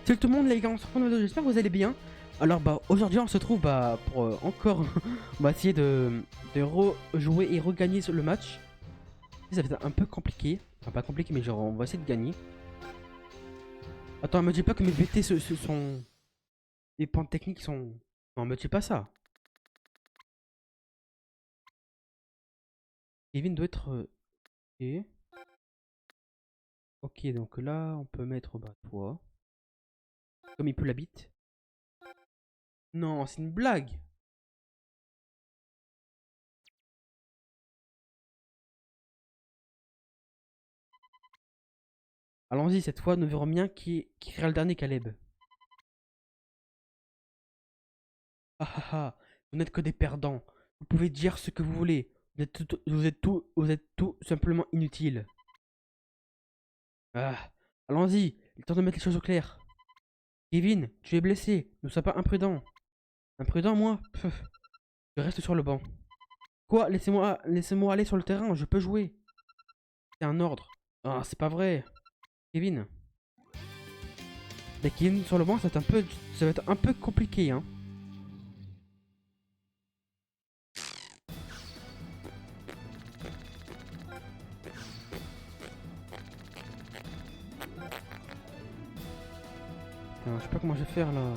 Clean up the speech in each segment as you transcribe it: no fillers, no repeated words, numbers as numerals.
Salut tout le monde les gars, on se retrouve dans j'espère que vous allez bien. Alors bah aujourd'hui on se trouve pour encore on va essayer de rejouer et regagner sur le match. Ça va être un peu compliqué, enfin pas compliqué mais genre on va essayer de gagner. Attends, me dis pas que mes BT sont... Les points techniques sont... Non, me dis pas ça. Kevin doit être... Ok. Ok, donc là on peut mettre bah toi. Comme il peut la bite. Non, c'est une blague. Allons-y cette fois, nous verrons bien qui créera le dernier Caleb. Ah ah ah, vous n'êtes que des perdants. Vous pouvez dire ce que vous voulez. Vous êtes tout simplement inutile. Ah, allons-y, il est temps de mettre les choses au clair. Kevin, tu es blessé. Ne sois pas imprudent. Imprudent, moi? Pff, je reste sur le banc. Quoi? Laissez-moi aller sur le terrain, je peux jouer. C'est un ordre. Ah, c'est pas vrai. Kevin. Mais Kevin sur le banc, ça va être un peu compliqué, hein. Putain, je sais pas comment je vais faire là.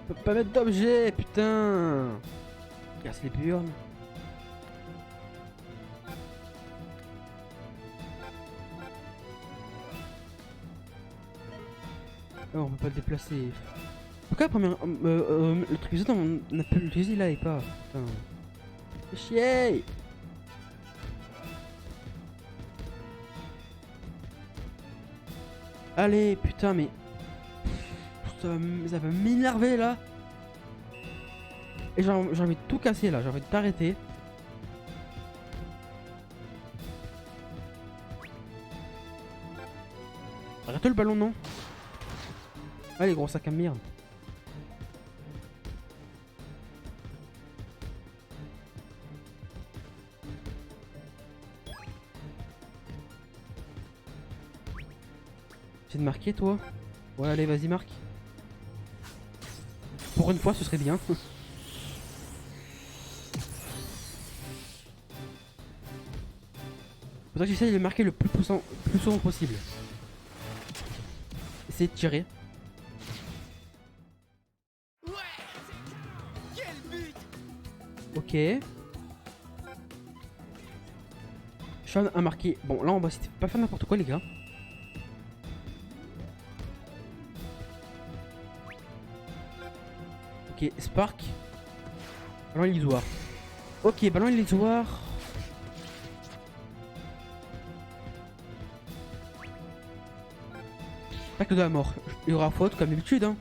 Je peux pas mettre d'objet, putain. Casse les burnes. Oh, on peut pas le déplacer. Pourquoi le truc on a pu l'utiliser là et pas. Putain. Fais chier. Allez, putain, mais. Ça va m'énerver là. Et j'ai envie de tout casser là, j'ai envie de t'arrêter. Arrête le ballon, non? Allez, gros sac à merde. J'ai de marquer, toi? Ouais, allez, vas-y, marque. Pour une fois, ce serait bien. Faudrait que j'essaye de marquer le plus souvent possible. Essayer de tirer. Ok. Sean a marqué. Bon, là, on va essayer de pas faire n'importe quoi, les gars. Ok, Spark. Ballon illusoire. Ok, ballon illusoire. Tacle de la mort. Il y aura faute comme d'habitude, hein.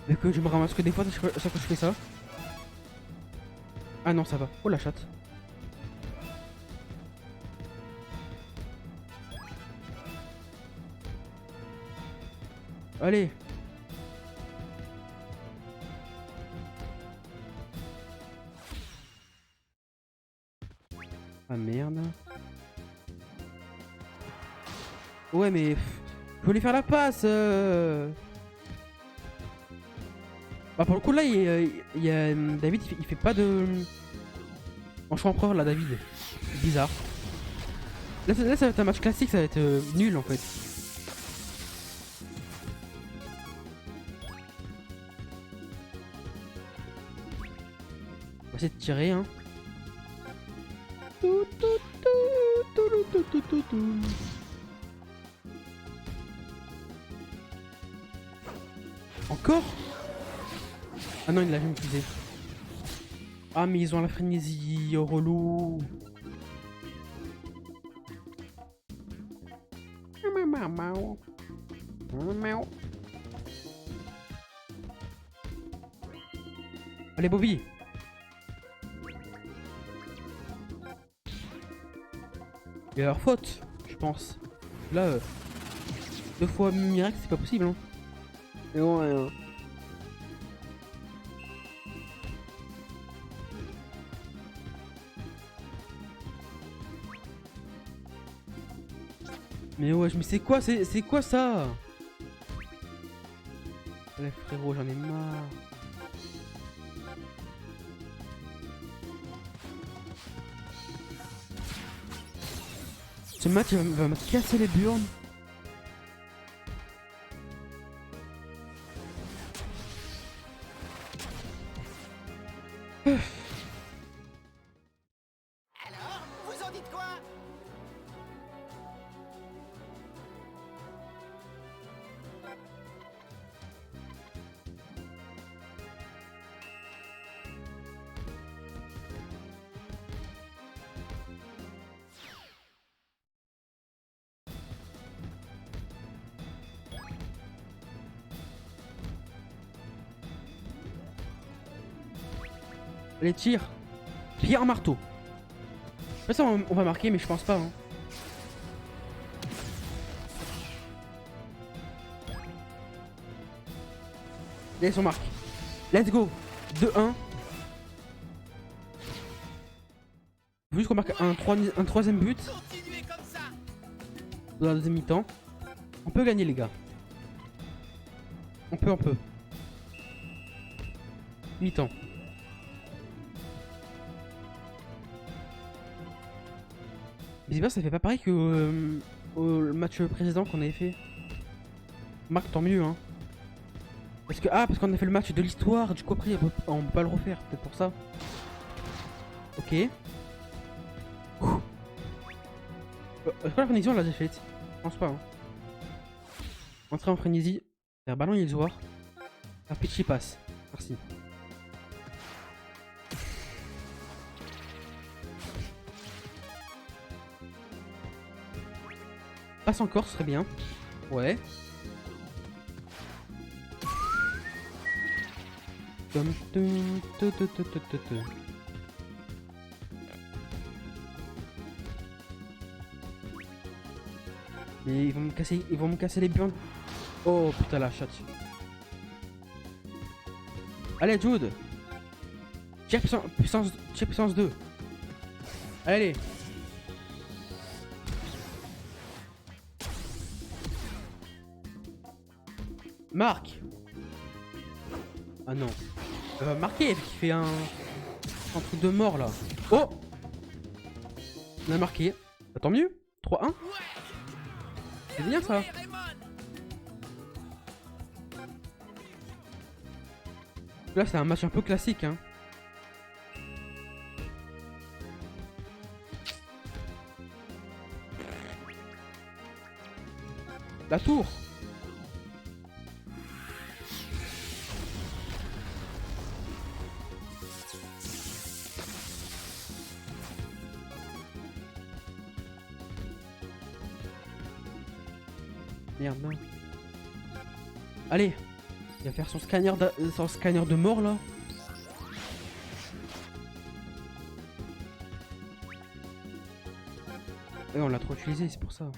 Mais que je me ramasse que des fois chaque fois que je fais ça. Ah non, ça va. Oh la chatte. Allez. Ah merde. Ouais mais... Je voulais faire la passe Bah pour le coup là, il y a David, il fait pas de... En choix empereur là, David. Bizarre. Là, ça va être un match classique, ça va être nul en fait. On va essayer de tirer, hein. Encore? Ah non, il l'a jamais utilisé. Ah mais ils ont la frénésie, oh relou. Allez Bobby. Il y a leur faute, je pense. Là, deux fois miracle, c'est pas possible, hein. Mais bon, Mais ouais, mais c'est quoi ça? Allez frérot, j'en ai marre. Ce match va me casser les burnes. Alors, vous en dites quoi? Allez, tire. Pierre en marteau. De toute façon, on va marquer, mais je pense pas. Hein. Allez, on marque. Let's go. 2-1. Faut juste qu'on marque un troisième but Continuez comme ça. dans la deuxième mi-temps. On peut gagner, les gars. On peut. Mi-temps. Mais c'est bien, ça fait pas pareil que au match précédent qu'on avait fait. Marc, tant mieux, hein. Parce qu'on a fait le match de l'histoire, du coup après on peut pas le refaire, peut-être pour ça. Ok. Est-ce que la frénésie on l'a déjà faite? Je pense pas. Hein. Entrer en frénésie, faire ballon illusoire, faire pitchy pass. Merci. Passe encore, ce serait bien. Ouais. Mais ils vont me casser les burnes. Oh putain la chatte. Allez Jude. Tir puissance 2. Allez. Marc. Ah non. Elle va marquer, qui fait un truc de mort là. Oh. On a marqué. Bah, tant mieux. 3-1. C'est bien ça. Là c'est un match un peu classique hein. La tour. Merde, non. Allez. Il va faire son scanner de mort là. Et on l'a trop utilisé, c'est pour ça.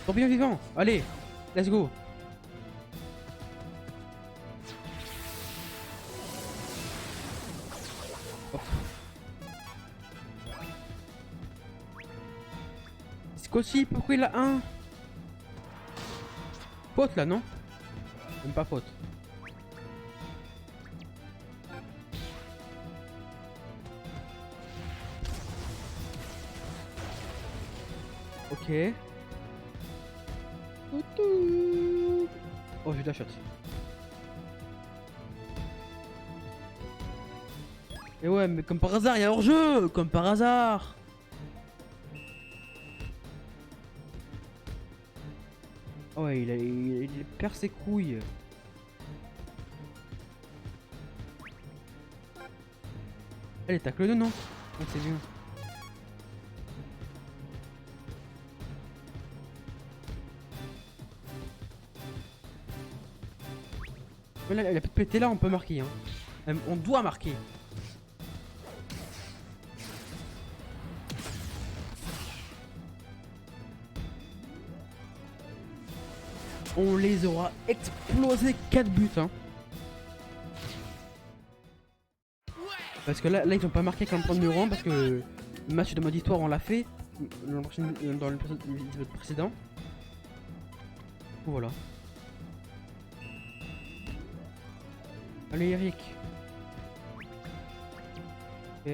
Tourbillon vivant, allez, let's go. Scotty, pourquoi il a un? Faute là, non? Même pas faute. Ok. Oh, j'ai de la shot. Et ouais, mais comme par hasard, il y a hors-jeu. Comme par hasard. Oh ouais, il perd ses couilles. Allez, tacle le non. Oh, c'est bien. Mais là, elle a pu péter là, on peut marquer. Hein. On doit marquer. On les aura explosé 4 buts. Hein. Parce que là, ils ont pas marqué comme point numéro 1 parce que le match de mode histoire on l'a fait dans l'épisode précédent. Voilà. Allez Eric. Ok.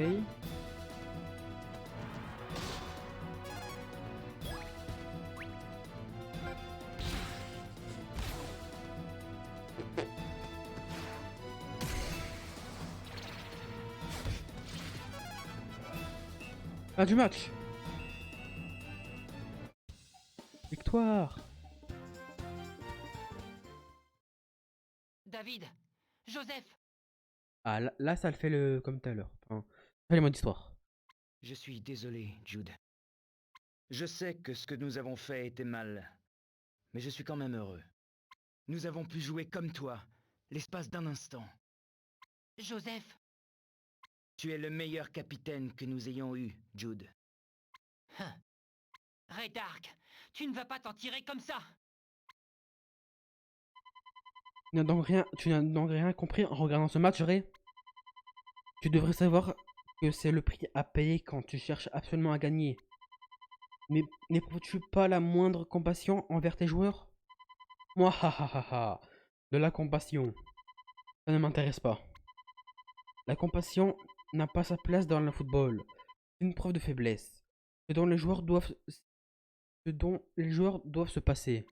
Ah du match. Victoire. David, Joseph, Ah là ça le fait le comme tout à l'heure. Enfin, ça fait les modes d'histoire. Je suis désolé, Jude. Je sais que ce que nous avons fait était mal, mais je suis quand même heureux. Nous avons pu jouer comme toi, l'espace d'un instant. Joseph. Tu es le meilleur capitaine que nous ayons eu, Jude. Ray Dark, tu ne vas pas t'en tirer comme ça. Tu n'as donc rien compris en regardant ce match, Ray. Tu devrais savoir que c'est le prix à payer quand tu cherches absolument à gagner. Mais n'éprouves-tu pas la moindre compassion envers tes joueurs? Moi, de la compassion. Ça ne m'intéresse pas. La compassion n'a pas sa place dans le football. C'est une preuve de faiblesse. Ce dont les joueurs doivent se passer.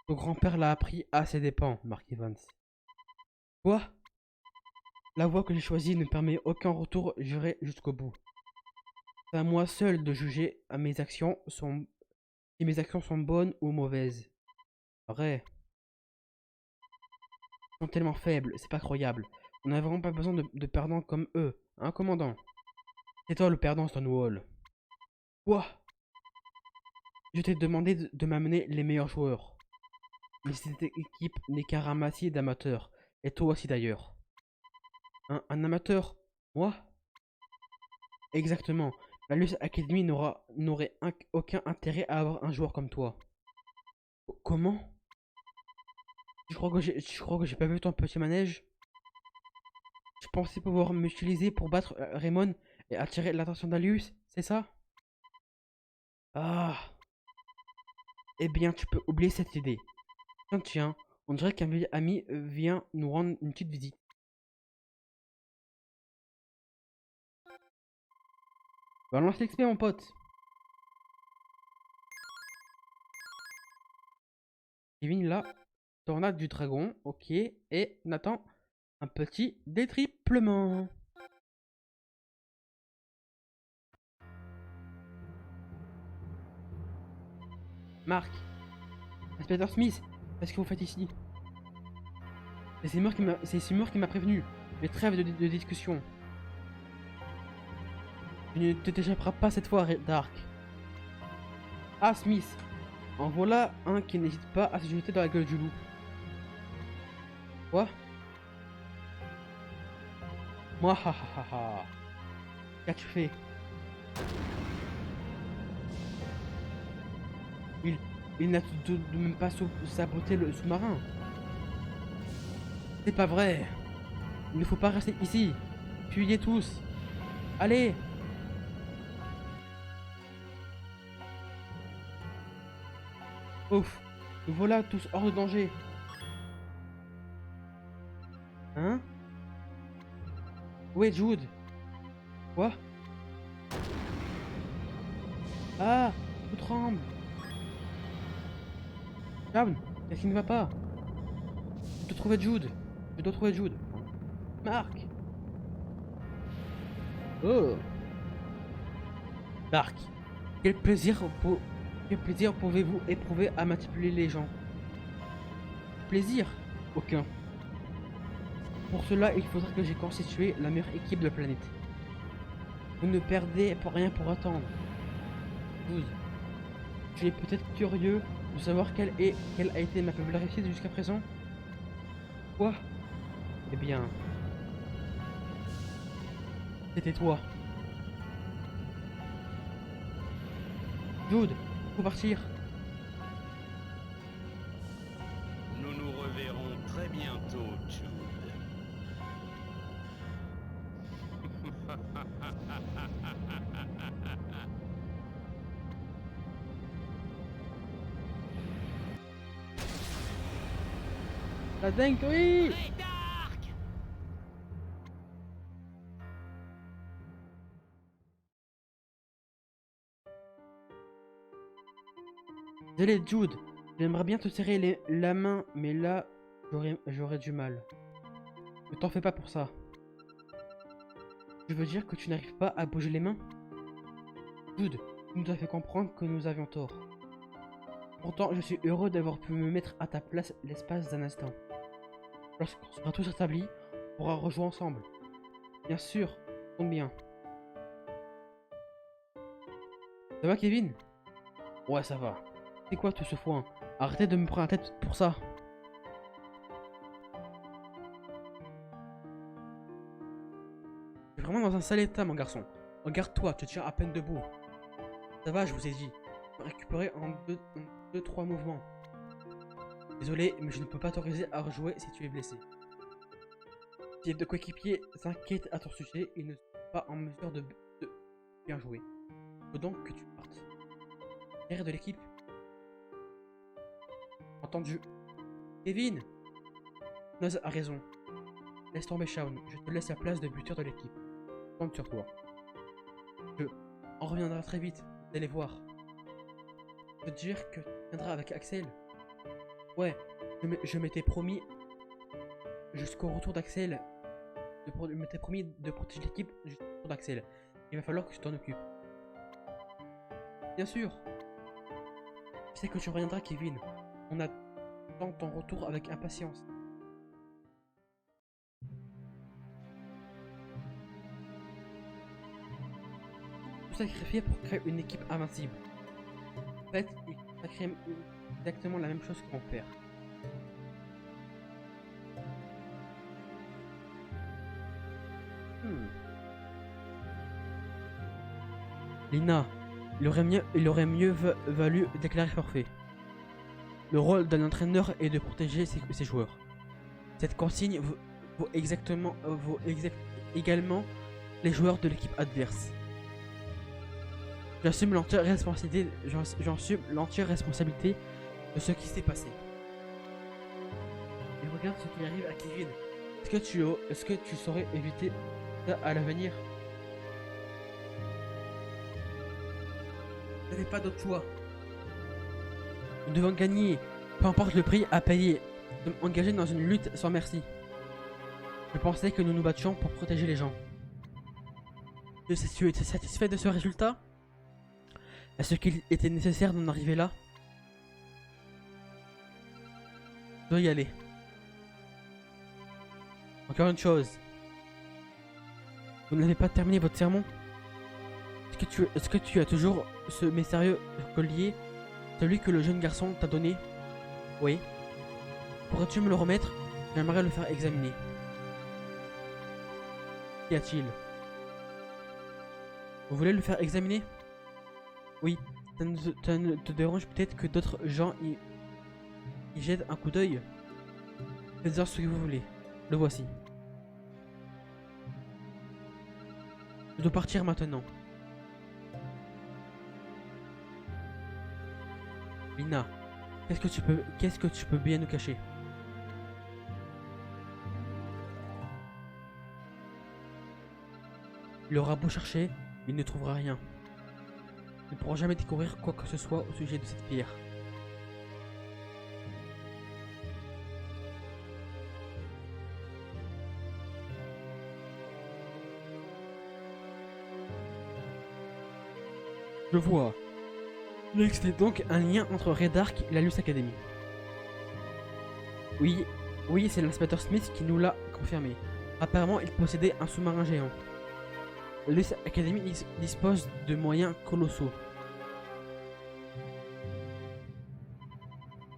Ton grand-père l'a appris à ses dépens, Mark Evans. Quoi? La voie que j'ai choisie ne permet aucun retour juré jusqu'au bout. C'est à moi seul de juger si mes actions sont bonnes ou mauvaises. Vrai. Ils sont tellement faibles, c'est pas croyable. On n'a vraiment pas besoin de perdants comme eux, hein, commandant? C'est toi le perdant, Stonewall. Quoi? Je t'ai demandé de m'amener les meilleurs joueurs. Mais cette équipe n'est qu'un ramassis d'amateurs. Et toi aussi d'ailleurs. Un amateur? Moi? Exactement. La Luce Academy n'aurait aucun intérêt à avoir un joueur comme toi. Comment? Tu crois que j'ai pas vu ton petit manège? Je pensais pouvoir m'utiliser pour battre Raymond et attirer l'attention d'Alius, c'est ça? Ah. Eh bien, tu peux oublier cette idée. Tiens, on dirait qu'un vieil ami vient nous rendre une petite visite. Balance l'XP, mon pote. Kevin, là. Tornade du dragon, ok. Et on attend un petit détriplement. Marc. Inspecteur Smith, qu'est-ce que vous faites ici? C'est Seymour qui m'a prévenu. Mais trêve de discussion. Tu ne t'échapperas pas cette fois, Dark. Ah, Smith. En voilà un qui n'hésite pas à se jeter dans la gueule du loup. Quoi? Moi, Qu'as-tu fait? Il n'a de même pas saboté le sous-marin. C'est pas vrai. Il ne faut pas rester ici. Fuyez tous. Allez. Ouf. Nous voilà tous hors de danger. Hein? Où est Jude? Quoi? Ah, tout tremble. Shaun, qu'est-ce qui ne va pas? Je dois trouver Jude. Je dois trouver Jude. Marc. Oh. Marc. Quel plaisir pouvez-vous éprouver à manipuler les gens? Plaisir? Aucun. Pour cela, il faudra que j'ai constitué la meilleure équipe de la planète. Vous ne perdez pour rien pour attendre. 12. Tu es peut-être curieux de savoir quelle a été ma plus belle réussite jusqu'à présent? Quoi? Eh bien... C'était toi. Jude, faut partir. Nous nous reverrons très bientôt, Jude. La dinguerie! Très dark. Désolé, Jude. J'aimerais bien te serrer la main, mais là, j'aurais du mal. Ne t'en fais pas pour ça. Je veux dire que tu n'arrives pas à bouger les mains? Jude, tu nous as fait comprendre que nous avions tort. Pourtant, je suis heureux d'avoir pu me mettre à ta place l'espace d'un instant. Lorsqu'on sera tous rétablis, on pourra rejouer ensemble. Bien sûr, tombe bien. Ça va, Kevin? Ouais, ça va. C'est quoi tout ce foin? Arrêtez de me prendre la tête pour ça. Je suis vraiment dans un sale état, mon garçon. Regarde-toi, tu tiens à peine debout. Ça va, je vous ai dit. Récupérer en 2-3 mouvements. Désolé, mais je ne peux pas t'autoriser à rejouer si tu es blessé. Si tes coéquipiers s'inquiètent à ton sujet, ils ne sont pas en mesure de bien jouer. Il faut donc que tu partes. Derrière de l'équipe. Entendu. Kevin! Noz a raison. Laisse tomber Shaun, je te laisse la place de buteur de l'équipe. Compte sur toi. On reviendra très vite, vous allez voir. Je veux dire que tu viendras avec Axel. Ouais, je m'étais promis jusqu'au retour d'Axel. Je m'étais promis de protéger l'équipe jusqu'au retour d'Axel. Il va falloir que tu t'en occupes. Bien sûr. Je sais que tu reviendras, Kevin. On attend ton retour avec impatience. Tout sacrifier pour créer une équipe invincible. En fait, il sacrifie exactement la même chose que mon père. Lina, il aurait mieux valu déclarer forfait. Le rôle d'un entraîneur est de protéger ses joueurs. Cette consigne vaut également les joueurs de l'équipe adverse. J'assume l'entière responsabilité de ce qui s'est passé. Et regarde ce qui arrive à Kevin. Est-ce que tu saurais éviter ça à l'avenir? Vous n'avez pas d'autre choix. Nous devons gagner, peu importe le prix à payer. Nous sommes engagés dans une lutte sans merci. Je pensais que nous nous battions pour protéger les gens. Tu es satisfait de ce résultat? Est-ce qu'il était nécessaire d'en arriver là? Je dois y aller. Encore une chose. Vous n'avez pas terminé votre sermon? Est-ce que tu as toujours ce mystérieux collier? Celui que le jeune garçon t'a donné? Oui. Pourrais-tu me le remettre? J'aimerais le faire examiner. Qu'y a-t-il? Vous voulez le faire examiner? Oui. Ça ne te dérange peut-être que d'autres gens y jettent un coup d'œil? Faites-en ce que vous voulez. Le voici. Je dois partir maintenant. Lina, qu'est-ce que tu peux bien nous cacher? Il aura beau chercher, il ne trouvera rien. Il ne pourra jamais découvrir quoi que ce soit au sujet de cette pierre. Je vois. Il existait donc un lien entre Red Ark et la Luce Academy. Oui, c'est l'inspecteur Smith qui nous l'a confirmé. Apparemment, il possédait un sous-marin géant. La Luce Academy dispose de moyens colossaux.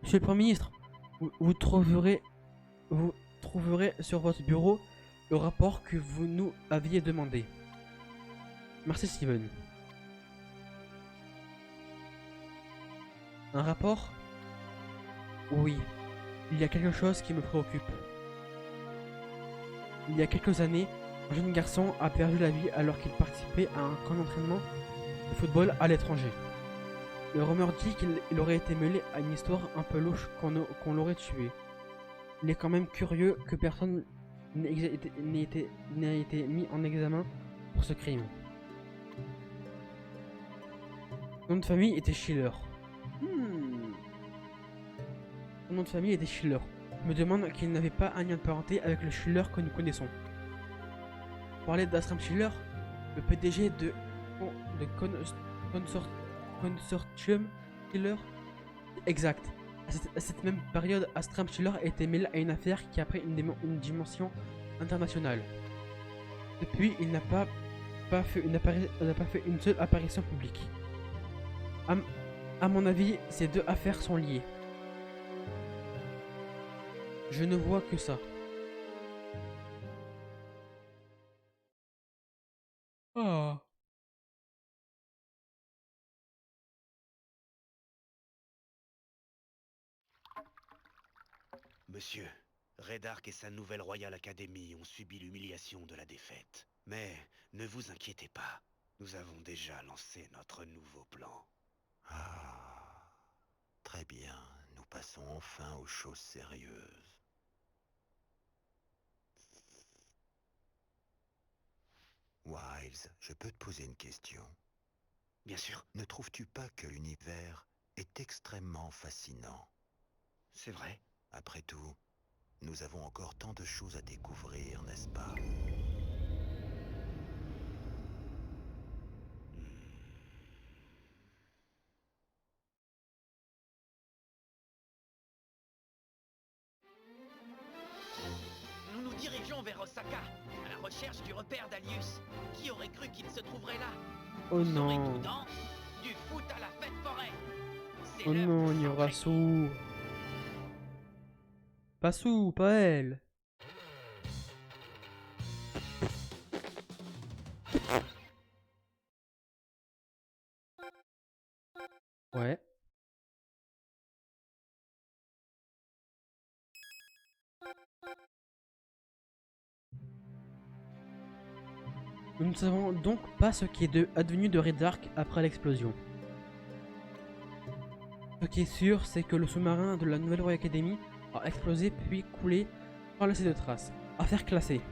Monsieur le Premier ministre, vous trouverez trouverez sur votre bureau le rapport que vous nous aviez demandé. Merci Steven. Un rapport? Oui, il y a quelque chose qui me préoccupe. Il y a quelques années, un jeune garçon a perdu la vie alors qu'il participait à un camp d'entraînement de football à l'étranger. Le rumeur dit qu'il aurait été mêlé à une histoire un peu louche qu'on l'aurait tué. Il est quand même curieux que personne n'ait été mis en examen pour ce crime. Son nom de famille était Schiller. Son nom de famille était Schiller. Je me demande qu'il n'avait pas un lien de parenté avec le Schiller que nous connaissons. Pour parler d'Astram Schiller, le PDG de Consortium Schiller. Exact. À cette même période, Astram Schiller a été mêlé à une affaire qui a pris une dimension internationale. Depuis, il n'a pas fait une seule apparition publique. À mon avis, ces deux affaires sont liées. Je ne vois que ça. Ah. Monsieur, Redark et sa nouvelle Royal Academy ont subi l'humiliation de la défaite. Mais ne vous inquiétez pas, nous avons déjà lancé notre nouveau plan. Ah, très bien. Nous passons enfin aux choses sérieuses. Wiles, je peux te poser une question? Bien sûr, Ne trouves-tu pas que l'univers est extrêmement fascinant? c'est vrai. Après tout, nous avons encore tant de choses à découvrir, n'est-ce pas? Nous nous dirigeons vers Osaka, à la recherche du repère d'Alius. Qui aurait cru qu'il se trouverait là? Oh Vous saurez non. tout dans du foot à la fête forêt. C'est Oh l'heure non, de il y aura changer. Sou. Pas Sou, pas elle. Ouais. Nous ne savons donc pas ce qui est advenu de Redark après l'explosion. Ce qui est sûr, c'est que le sous-marin de la Nouvelle Royal Academy a explosé puis coulé sans laisser de traces. Affaire classée.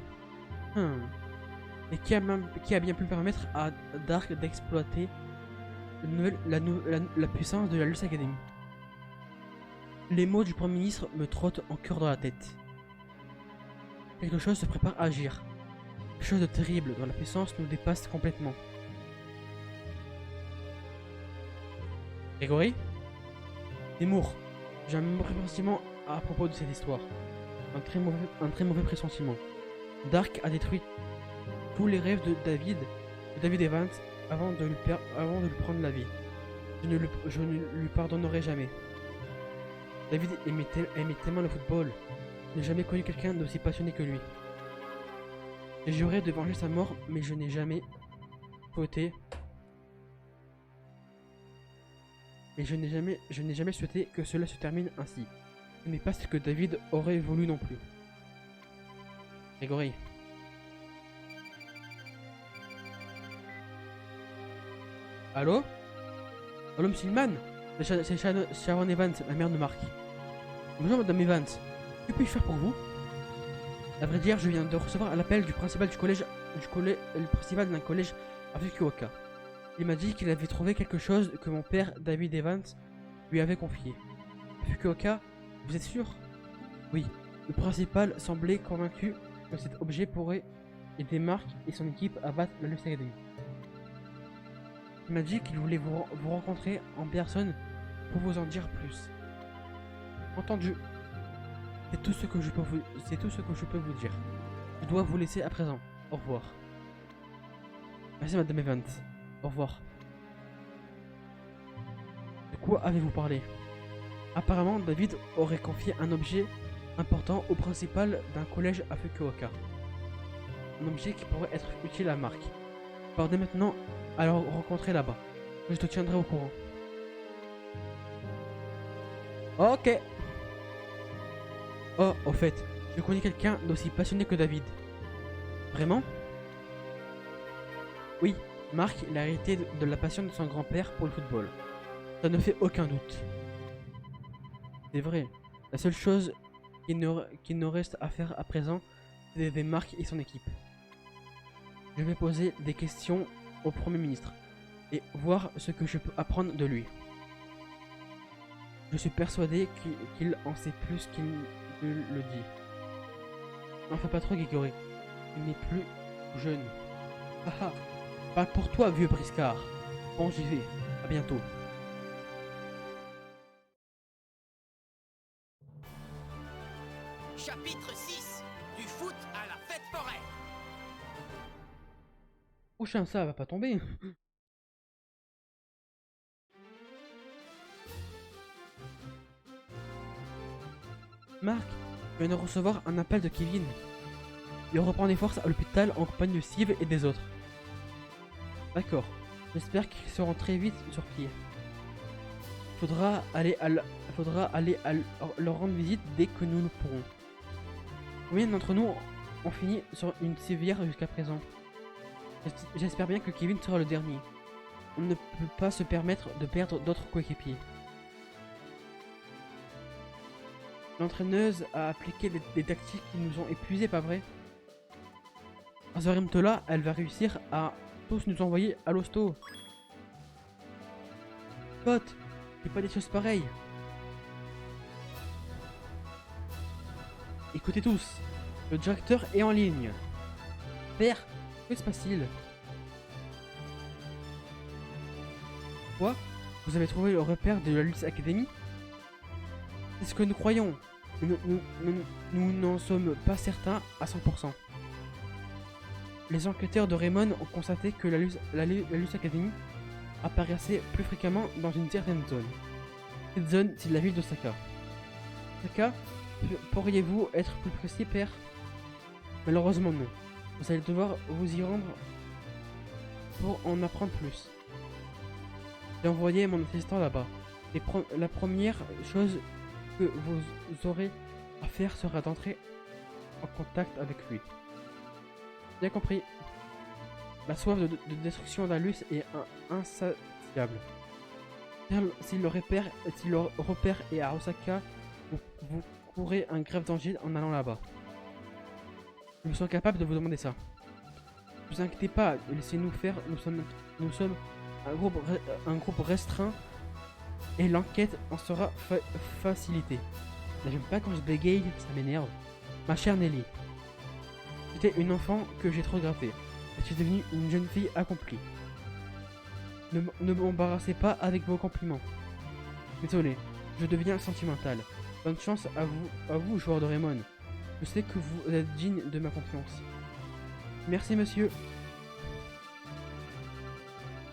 Et qui a bien pu permettre à Dark d'exploiter la puissance de la Luce Academy. Les mots du Premier ministre me trottent en cœur dans la tête. Quelque chose se prépare à agir. Quelque chose de terrible dont la puissance nous dépasse complètement. Grégory? Zemmour, j'ai un mauvais pressentiment à propos de cette histoire. Un très mauvais pressentiment. Dark a détruit tous les rêves de David Evans avant de lui prendre la vie. Je ne lui pardonnerai jamais. David aimait tellement le football. Je n'ai jamais connu quelqu'un d'aussi passionné que lui. J'ai juré de venger sa mort, mais je n'ai jamais souhaité. Mais je n'ai jamais souhaité que cela se termine ainsi. Ce n'est pas ce que David aurait voulu non plus. Grégory. Allô? Allô, Monsieur Hillman? C'est Sharon Evans, la mère de Mark. Bonjour, Madame Evans. Que puis-je faire pour vous? À vrai dire, je viens de recevoir l'appel du principal le principal d'un collège à Fukuoka. Il m'a dit qu'il avait trouvé quelque chose que mon père, David Evans, lui avait confié. Fukuoka, vous êtes sûr? Oui. Le principal semblait convaincu que cet objet pourrait aider Mark et son équipe à battre la Luce Academy. Il m'a dit qu'il voulait vous rencontrer en personne pour vous en dire plus. Entendu. C'est tout ce que je peux vous dire. Je dois vous laisser à présent. Au revoir. Merci Madame Evans. Au revoir. De quoi avez-vous parlé? Apparemment, David aurait confié un objet important au principal d'un collège à Fukuoka. Un objet qui pourrait être utile à Mark. Alors dès maintenant à le rencontrer là-bas. Je te tiendrai au courant. Ok. Oh, au fait, je connais quelqu'un d'aussi passionné que David. Vraiment? Oui, Mark, il a hérité de la passion de son grand-père pour le football. Ça ne fait aucun doute. C'est vrai. La seule chose qui nous reste à faire à présent, c'est d'aider Mark et son équipe. Je vais poser des questions au Premier ministre et voir ce que je peux apprendre de lui. Je suis persuadé qu'il en sait plus qu'il ne le dit. N'en fais pas trop, Grégory. Il n'est plus jeune. Haha. Pas pour toi, vieux briscard. Bon, j'y vais. À bientôt. Chapitre 6. Du foot à la fête foraine. Prochain, ça va pas tomber. Marc vient de recevoir un appel de Kevin. Il reprend des forces à l'hôpital en compagnie de Steve et des autres. D'accord. J'espère qu'ils seront très vite sur pied. Faudra aller leur rendre visite dès que nous le pourrons. Combien d'entre nous ont fini sur une civière jusqu'à présent? J'espère bien que Kevin sera le dernier. On ne peut pas se permettre de perdre d'autres coéquipiers. L'entraîneuse a appliqué des tactiques qui nous ont épuisés, pas vrai? Azarimtola, elle va réussir à tous nous envoyer à l'hosto. Pote, fais pas des choses pareilles. Écoutez tous, le directeur est en ligne. Père, que se passe-t-il? Quoi? Vous avez trouvé le repère de la Luce Academy? C'est ce que nous croyons. Nous n'en sommes pas certains à 100%. Les enquêteurs de Raymond ont constaté que la Luce Academy apparaissait plus fréquemment dans une certaine zone. Cette zone, c'est la ville d'Osaka. Osaka, pourriez-vous être plus précis, père? Malheureusement non. Vous allez devoir vous y rendre pour en apprendre plus. J'ai envoyé mon assistant là-bas. La première chose que vous aurez à faire sera d'entrer en contact avec lui. Bien compris. La soif de destruction d'Alus est insatiable. Si le repère est à Osaka, vous courez un grave danger en allant là-bas. Je me sens capable de vous demander ça. Ne vous inquiétez pas, laissez-nous faire, nous sommes un groupe restreint et l'enquête en sera facilitée. J'aime pas quand je bégaye, ça m'énerve. Ma chère Nelly, j'étais une enfant que j'ai trop graffée. Je suis devenue une jeune fille accomplie. Ne m'embarrassez pas avec vos compliments. Désolé, je deviens sentimental. Bonne chance à vous, joueur de Raymond. Je sais que vous êtes digne de ma confiance. Merci, monsieur.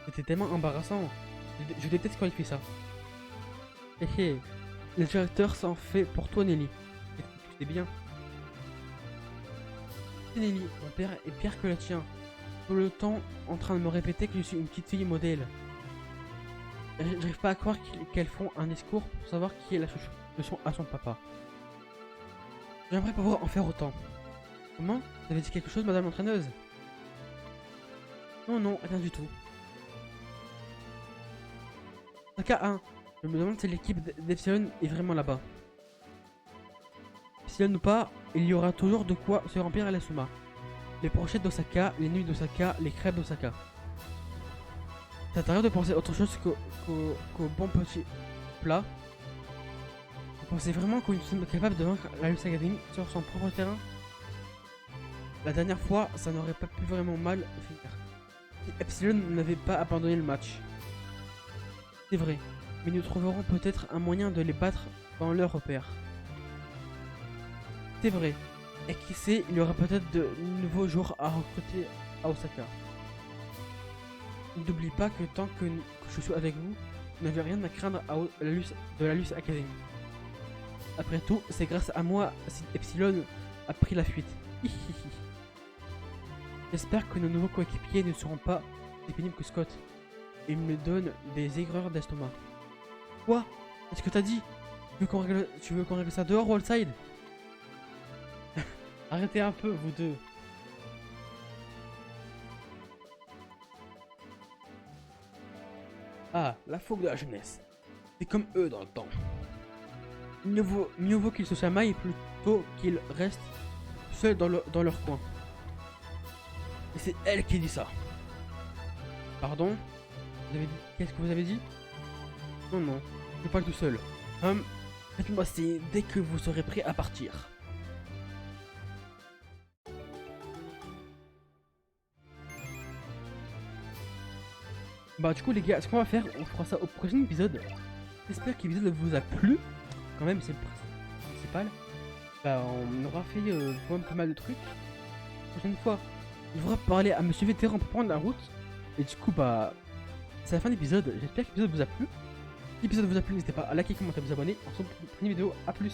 C'était tellement embarrassant. Je déteste quand il fait ça. Hé hé, le directeur s'en fait pour toi, Nelly. C'est bien. Nelly, mon père est pire que le tien. Tout le temps en train de me répéter que je suis une petite fille modèle. J'arrive pas à croire qu'elles font un discours pour savoir qui est la chouchou à son papa. J'aimerais pouvoir en faire autant. Comment? Vous avez dit quelque chose, madame l'entraîneuse? Non, rien du tout. K1, je me demande si l'équipe d'Epsilon est vraiment là-bas. Epsilon ou pas, il y aura toujours de quoi se remplir à l'Asuma. Les brochettes d'Osaka, les nuits d'Osaka, les crêpes d'Osaka. Ça t'arrive de penser autre chose qu'au bon petit plat? Vous pensez vraiment que nous sommes capables de vaincre la Luce Academy sur son propre terrain? La dernière fois, ça n'aurait pas pu vraiment mal finir. Si Epsilon n'avait pas abandonné le match. C'est vrai, mais nous trouverons peut-être un moyen de les battre dans leur repère. C'est vrai, et qui sait, il y aura peut-être de nouveaux joueurs à recruter à Osaka. N'oublie pas que tant que je suis avec vous, vous n'avez rien à craindre de la Luce Academy. Après tout, c'est grâce à moi si Epsilon a pris la fuite. Hihihi. J'espère que nos nouveaux coéquipiers ne seront pas aussi pénibles que Scott. Il me donne des aigreurs d'estomac. Quoi? Est-ce que t'as dit? Tu veux qu'on règle ça dehors ou outside? Arrêtez un peu, vous deux. Ah, la fougue de la jeunesse. C'est comme eux dans le temps. Mieux vaut qu'ils se chamaillent plutôt qu'ils restent seuls dans leur coin. Et c'est elle qui dit ça. Pardon? Qu'est-ce que vous avez dit? Non, je parle tout seul. Faites-moi signe dès que vous serez prêt à partir. Bah du coup les gars, ce qu'on va faire, on fera ça au prochain épisode. J'espère que l'épisode vous a plu. Quand même, c'est le principal. Bah on aura fait quand même pas mal de trucs. La prochaine fois, on devra parler à Monsieur Vétéran pour prendre la route. Et du coup bah c'est la fin de l'épisode. J'espère que l'épisode vous a plu. Si l'épisode vous a plu, n'hésitez pas à liker, commenter, vous abonner. On se retrouve pour une prochaine vidéo. A plus.